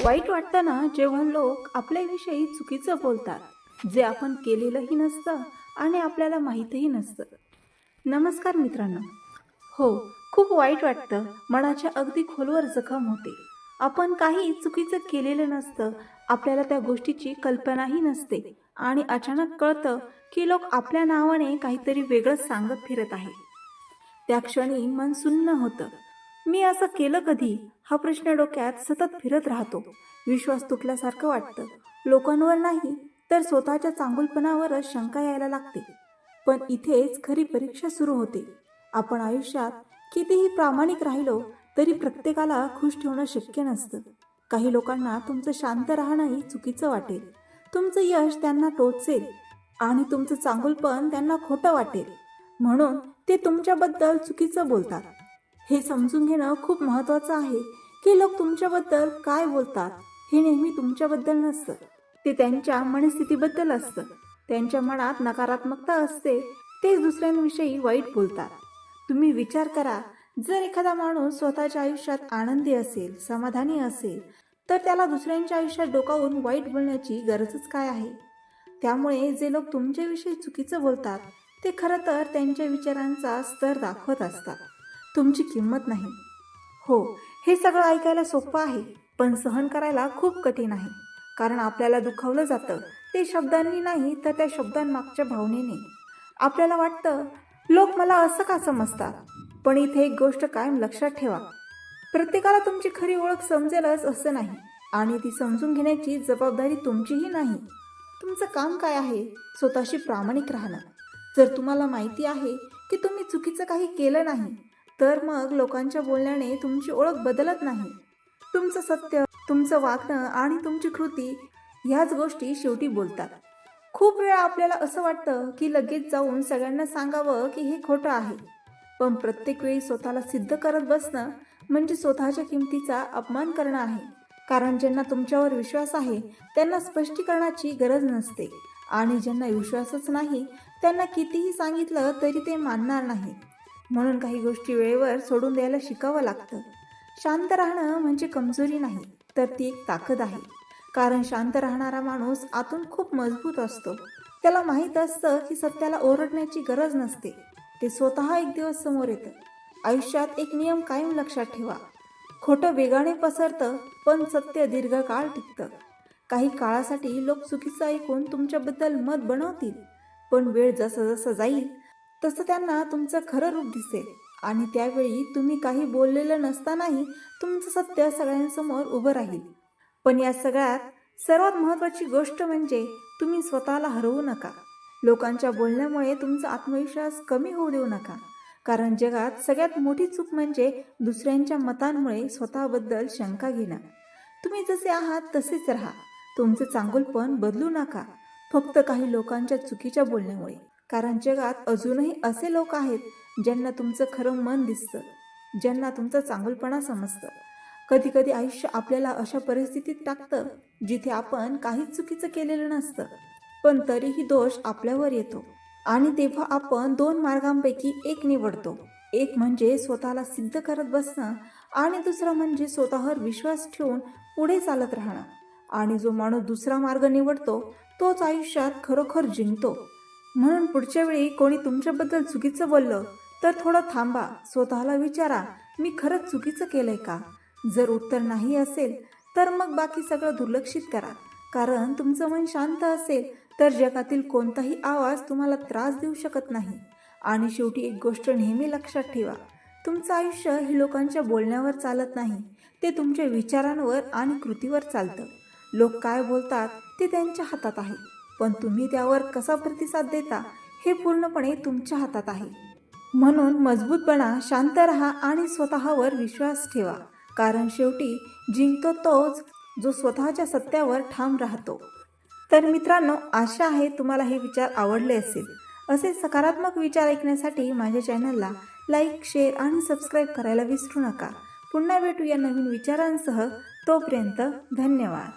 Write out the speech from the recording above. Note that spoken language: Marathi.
वाईट वाटतं ना जेव्हा लोक आपल्याविषयी चुकीचं बोलतात, जे आपण केलेलंही नसतं आणि आपल्याला माहीतही नसतं. नमस्कार मित्रांनो. हो, खूप वाईट वाटतं. मनाच्या अगदी खोलवर जखम होते. आपण काही चुकीचं केलेलं नसतं, आपल्याला त्या गोष्टीची कल्पनाही नसते आणि अचानक कळतं की लोक आपल्या नावाने काहीतरी वेगळंच सांगत फिरत आहे. त्या क्षणी मन सुन्न होतं. मी असं केलं कधी? हा प्रश्न डोक्यात सतत फिरत राहतो. विश्वास तुटल्यासारखं वाटतं. लोकांवर नाही तर स्वतःच्या चांगुलपणावरच शंका यायला लागते. पण इथेच खरी परीक्षा सुरू होते. आपण आयुष्यात कितीही प्रामाणिक राहिलो तरी प्रत्येकाला खुश ठेवणं शक्य नसतं. काही लोकांना तुमचं शांत राहणंही चुकीचं वाटेल. तुमचं यश त्यांना टोचेल आणि तुमचं चांगुलपण त्यांना खोटं वाटेल. म्हणून ते तुमच्याबद्दल चुकीचं बोलतात. हे समजून घेणं खूप महत्त्वाचं आहे की लोक तुमच्याबद्दल काय बोलतात हे नेहमी तुमच्याबद्दल नसतं. ते त्यांच्या मनस्थितीबद्दल असतं. त्यांच्या मनात नकारात्मकता असते, ते दुसऱ्यांविषयी वाईट बोलतात. तुम्ही विचार करा, जर एखादा माणूस स्वतःच्या आयुष्यात आनंदी असेल, समाधानी असेल, तर त्याला दुसऱ्यांच्या आयुष्यात डोकावून वाईट बोलण्याची गरजच काय आहे? त्यामुळे जे लोक तुमच्याविषयी चुकीचं बोलतात ते खरं तर त्यांच्या विचारांचा स्तर दाखवत असतात, तुमची किंमत नाही. हो, हे सगळं ऐकायला सोपं आहे, पण सहन करायला खूप कठीण आहे. कारण आपल्याला दुखावलं जातं ते शब्दांनी नाही तर त्या शब्दांमागच्या भावनेने. आपल्याला वाटतं, लोक मला असं का समजतात? पण इथे एक गोष्ट कायम लक्षात ठेवा, प्रत्येकाला तुमची खरी ओळख समजेलच असं नाही आणि ती समजून घेण्याची जबाबदारी तुमचीही नाही. तुमचं काम काय आहे? स्वतःशी प्रामाणिक राहणं. जर तुम्हाला माहिती आहे की तुम्ही चुकीचं काही केलं नाही, तर मग लोकांच्या बोलण्याने तुमची ओळख बदलत नाही. तुमचं सत्य, तुमचं वागणं आणि तुमची कृती ह्याच गोष्टी शेवटी बोलतात. खूप वेळा आपल्याला असं वाटतं की लगेच जाऊन सगळ्यांना सांगावं की हे खोटं आहे. पण प्रत्येक वेळी स्वतःला सिद्ध करत बसणं म्हणजे स्वतःच्या किमतीचा अपमान करणं आहे. कारण ज्यांना तुमच्यावर विश्वास आहे त्यांना स्पष्टीकरणाची गरज नसते आणि ज्यांना विश्वासच नाही त्यांना कितीही सांगितलं तरी ते मानणार नाही. म्हणून काही गोष्टी वेळेवर सोडून द्यायला शिकावं लागतं. शांत राहणं म्हणजे कमजोरी नाही, तर ती एक ताकद आहे. कारण शांत राहणारा माणूस आतून खूप मजबूत असतो. त्याला माहीत असतं की सत्याला ओरडण्याची गरज नसते, ते स्वतः एक दिवस समोर येतं. आयुष्यात एक नियम कायम लक्षात ठेवा, खोटं वेगाने पसरतं पण सत्य दीर्घकाळ टिकतं. काही काळासाठी लोक चुकीचं ऐकून तुमच्याबद्दल मत बनवतील, पण वेळ जसं जसं जाईल तसं त्यांना तुमचं खरं रूप दिसेल आणि त्यावेळी तुम्ही काही बोललेलं नसतानाही तुमचं सत्य सगळ्यांसमोर उभं राहील. पण या सगळ्यात सर्वात महत्त्वाची गोष्ट म्हणजे तुम्ही स्वतःला हरवू नका. लोकांच्या बोलण्यामुळे तुमचा आत्मविश्वास कमी होऊ देऊ नका. कारण जगात सगळ्यात मोठी चूक म्हणजे दुसऱ्यांच्या मतांमुळे स्वतःबद्दल शंका घेणं. तुम्ही जसे आहात तसेच राहा. तुमचं चांगुलपण बदलू नका फक्त काही लोकांच्या चुकीच्या बोलण्यामुळे. कारण जगात अजूनही असे लोक आहेत ज्यांना तुमचं खरं मन दिसतं, ज्यांना तुमचा चांगुलपणा समजतं. कधी कधी आयुष्य आपल्याला अशा परिस्थितीत टाकतं जिथे आपण काहीच चुकीचं केलेलं नसतं, पण तरीही दोष आपल्यावर येतो. आणि तेव्हा आपण दोन मार्गांपैकी एक निवडतो. एक म्हणजे स्वतःला सिद्ध करत बसणं आणि दुसरा म्हणजे स्वतःवर विश्वास ठेवून पुढे चालत राहणं. आणि जो माणूस दुसरा मार्ग निवडतो तोच आयुष्यात खरोखर जिंकतो. म्हणून पुढच्या वेळी कोणी तुमच्याबद्दल चुकीचं बोललं तर थोडं थांबा, स्वतःला विचारा, मी खरंच चुकीचं केलंय का? जर उत्तर नाही असेल तर मग बाकी सगळं दुर्लक्षित करा. कारण तुमचं मन शांत असेल तर जगातील कोणताही आवाज तुम्हाला त्रास देऊ शकत नाही. आणि शेवटी एक गोष्ट नेहमी लक्षात ठेवा, तुमचं आयुष्य हे लोकांच्या बोलण्यावर चालत नाही, ते तुमच्या विचारांवर आणि कृतीवर चालतं. लोक काय बोलतात ते त्यांच्या हातात आहे, पण तुम्ही त्यावर कसा प्रतिसाद देता हे पूर्णपणे तुमच्या हातात आहे. म्हणून मजबूत बना, शांत राहा आणि स्वतःवर विश्वास ठेवा. कारण शेवटी जिंकतो तोच जो स्वतःच्या सत्यावर ठाम राहतो. तर मित्रांनो, आशा आहे तुम्हाला हे विचार आवडले असेल. असे सकारात्मक विचार ऐकण्यासाठी माझ्या चॅनलला लाईक, शेअर आणि सबस्क्राईब करायला विसरू नका. पुन्हा भेटूया नवीन विचारांसह. तोपर्यंत धन्यवाद.